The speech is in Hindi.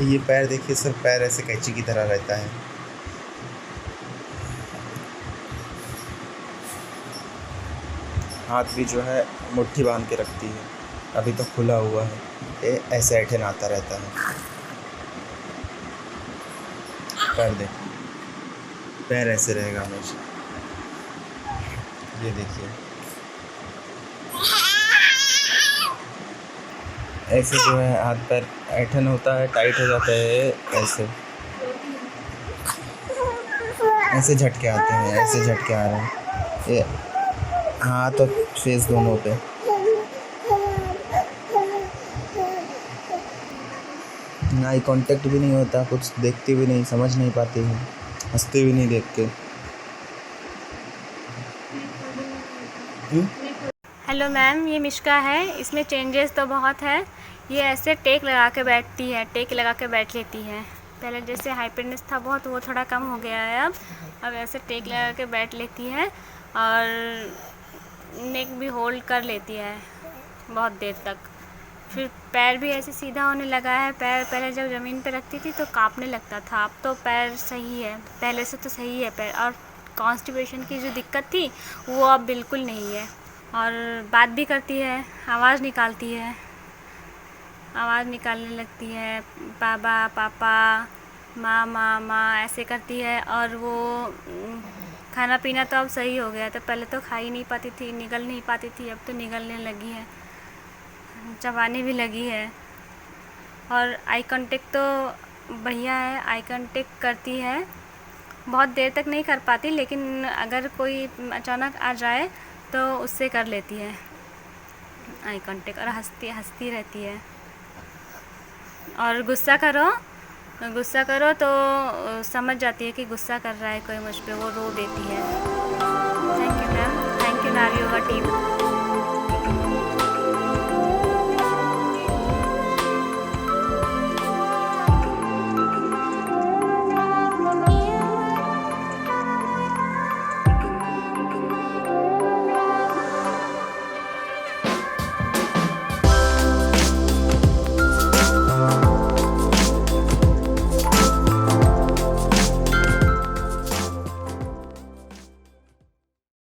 ये पैर देखिए, सिर्फ पैर ऐसे कैंची की तरह रहता है। हाथ भी जो है मुट्ठी बांध के रखती है, अभी तो खुला हुआ है, ये ऐसे ऐठन आता रहता है। पैर देख, पैर ऐसे रहेगा हमेशा। ये देखिए, ऐसे जो है हाथ पैर ऐठन होता है, टाइट हो जाता है, ऐसे झटके आते हैं, ऐसे झटके आ रहे हैं ये हाथ और फेस दोनों पे। आई कांटेक्ट भी नहीं होता, कुछ देखती भी नहीं, समझ नहीं पाती है, हंसती भी नहीं देख के। हेलो मैम, ये मिश्का है। इसमें चेंजेस तो बहुत है। ये ऐसे टेक लगा के बैठती है, टेक लगा के बैठ लेती है। पहले जैसे हाइपरनेस था बहुत, वो थोड़ा कम हो गया है अब ऐसे टेक लगा के बैठ लेती है और नेक भी होल्ड कर लेती है बहुत देर तक। फिर पैर भी ऐसे सीधा होने लगा है। पैर पहले जब ज़मीन पे रखती थी तो कांपने लगता था, अब तो पैर सही है, पहले से तो सही है पैर। और कॉन्स्टिपेशन की जो दिक्कत थी वो अब बिल्कुल नहीं है। और बात भी करती है, आवाज़ निकालती है, आवाज़ निकालने लगती है, बाबा पापा माँ माँ माँ ऐसे करती है। और वो खाना पीना तो अब सही हो गया, तो पहले तो खा ही नहीं पाती थी, निगल नहीं पाती थी, अब तो निगलने लगी है, चबाने भी लगी है। और आई कांटेक्ट तो बढ़िया है, आई कांटेक्ट करती है। बहुत देर तक नहीं कर पाती, लेकिन अगर कोई अचानक आ जाए तो उससे कर लेती है आई कांटेक्ट। और हंसती हंसती रहती है। और गुस्सा करो तो समझ जाती है कि गुस्सा कर रहा है कोई मुझ पे, वो रो देती है। Thank you ma'am, thank you नारी योगा टीम।